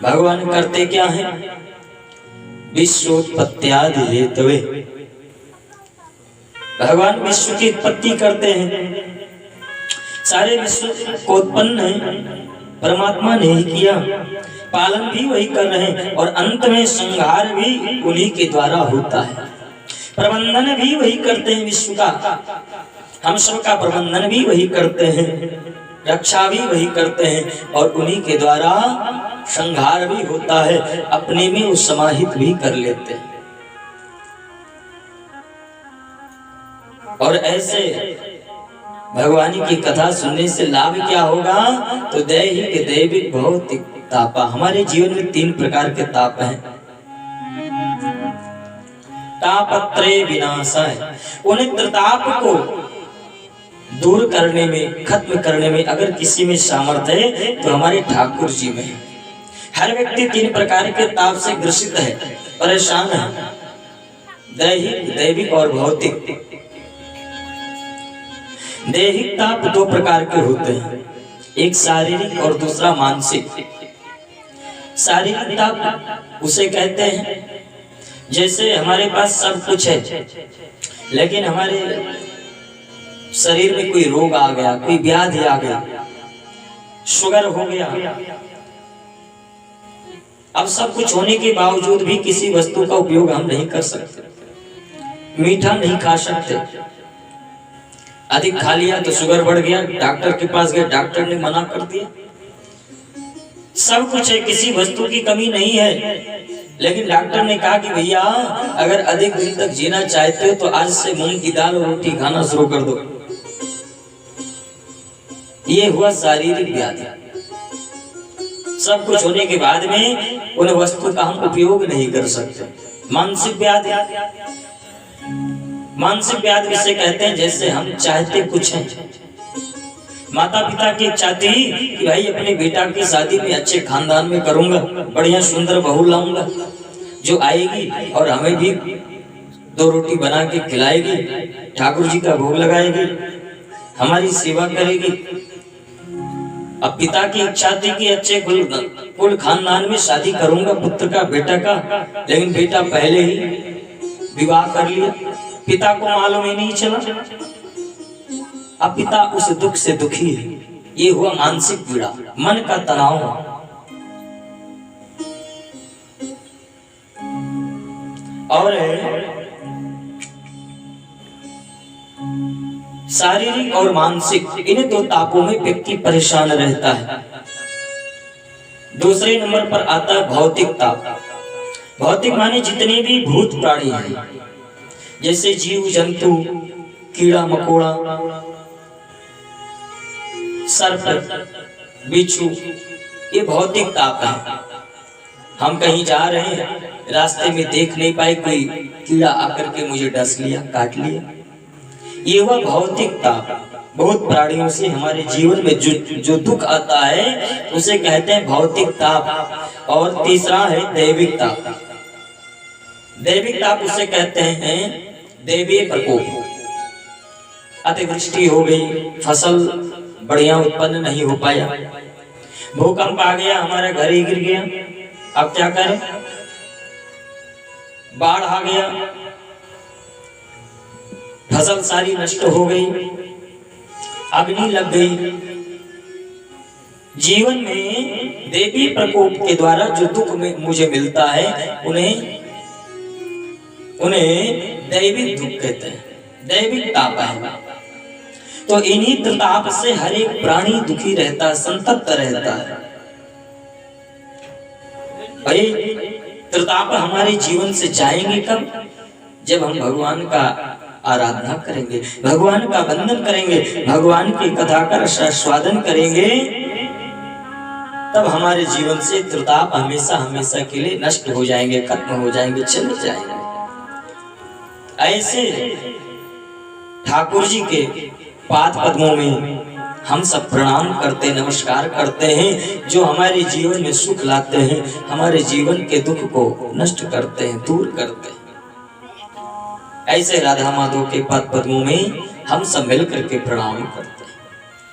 भगवान करते क्या है? विश्वोत्पत्त्यादि हेतवे, भगवान विश्व की उत्पत्ति करते हैं। सारे विश्व को उत्पन्न परमात्मा ने ही किया, पालन भी वही कर रहे हैं और अंत में संहार भी उन्हीं के द्वारा होता है। प्रबंधन भी वही करते हैं विश्व का, हम सब का प्रबंधन भी वही करते हैं, रक्षा भी वही करते हैं और उन्हीं के द्वारा संहार भी होता है, अपने में वो समाहित भी कर लेते हैं। और ऐसे भगवान की कथा सुनने से लाभ क्या होगा? तो दैहिक दैविक भौतिक ताप। हमारे जीवन में 3 प्रकार के ताप हैं। तापत्रय विनाशाय, उन ताप को दूर करने में, खत्म करने में अगर किसी में सामर्थ्य है तो हमारे ठाकुर जी में। हर व्यक्ति 3 प्रकार के ताप से ग्रसित है, परेशान है, दैहिक दैविक और भौतिक। दैहिक ताप 2 प्रकार के होते हैं, एक शारीरिक और दूसरा मानसिक। शारीरिक ताप उसे कहते हैं जैसे हमारे पास सब कुछ है लेकिन हमारे शरीर में कोई रोग आ गया, कोई व्याधि आ गया, शुगर हो गया, अब सब कुछ होने के बावजूद भी किसी वस्तु का उपयोग हम नहीं कर सकते, मीठा नहीं खा सकते, अधिक खा लिया तो शुगर बढ़ गया, डॉक्टर के पास गए, डॉक्टर ने मना कर दिया। सब कुछ है, किसी वस्तु की कमी नहीं है, लेकिन डॉक्टर ने कहा कि भैया अगर अधिक दिन तक जीना चाहते हो तो आज से मूंग की दाल और रोटी खाना शुरू कर दो। ये हुआ शारीरिक व्याधि। सब कुछ होने के बाद में उन वस्तु का हम उपयोग नहीं कर सकते। मानसिक व्याधि, मानसिक व्याधि किसे कहते हैं? जैसे हम चाहते कुछ हैं, माता पिता की इच्छा थी कि भाई अपने बेटा की शादी में अच्छे खानदान में करूंगा, बढ़िया सुंदर बहू लाऊंगा जो आएगी और हमें भी 2 रोटी बना के खिलाएगी, ठाकुर जी का भोग लगाएगी, हमारी सेवा करेगी। अब पिता की इच्छा थी कि अच्छे कुल खानदान में शादी करूंगा पुत्र का, बेटा का, लेकिन बेटा पहले ही विवाह कर लिया, पिता को मालूम ही नहीं चला। अब पिता उस दुख से दुखी है। ये हुआ मानसिक पीड़ा, मन का तनाव। और शारीरिक और मानसिक, इन 2 तापों में व्यक्ति परेशान रहता है। दूसरे नंबर पर आता है भौतिक ताप। भौतिक माने जितने भी भूत प्राणी हैं, जैसे जीव जंतु, कीड़ा मकोड़ा, सर्प, बिच्छू, ये भौतिक ताप है। हम कहीं जा रहे हैं, रास्ते में देख नहीं पाए, कोई कीड़ा आकर के मुझे डस लिया, काट लिया, ये हुआ भौतिक ताप। बहुत प्राणियों से हमारे जीवन में जो दुख आता है उसे कहते हैं भौतिक ताप। और तीसरा है दैविक ताप। दैविक ताप उसे कहते हैं दैवीय प्रकोप। अतिवृष्टि हो गई, फसल बढ़िया उत्पन्न नहीं हो पाया, भूकंप आ गया, हमारा घर ही गिर गया, अब क्या करें? बाढ़ आ गया, फसल सारी नष्ट हो गई, अग्नि लग गई। जीवन में देवी प्रकोप के द्वारा जो दुख में मुझे मिलता है उन्हें दैविक दुख कहते हैं, दैविक ताप है। तो इन्हीं ताप से हर एक प्राणी दुखी रहता है, संतप्त रहता है। भाई त्रिताप हमारे जीवन से जाएंगे कब? जब हम भगवान का आराधना करेंगे, भगवान का वंदन करेंगे, भगवान की कथा का आस्वादन करेंगे, तब हमारे जीवन से त्रिताप हमेशा हमेशा के लिए नष्ट हो जाएंगे, खत्म हो जाएंगे, चले जाएंगे। ऐसे ठाकुर जी के पाद पद्मों में हम सब प्रणाम करते, नमस्कार करते हैं, जो हमारे जीवन में सुख लाते हैं, हमारे जीवन के दुख को नष्ट करते हैं, दूर करते हैं। ऐसे राधा माधव के पाद पद्मों में हम सब मिलकर के प्रणाम करते हैं।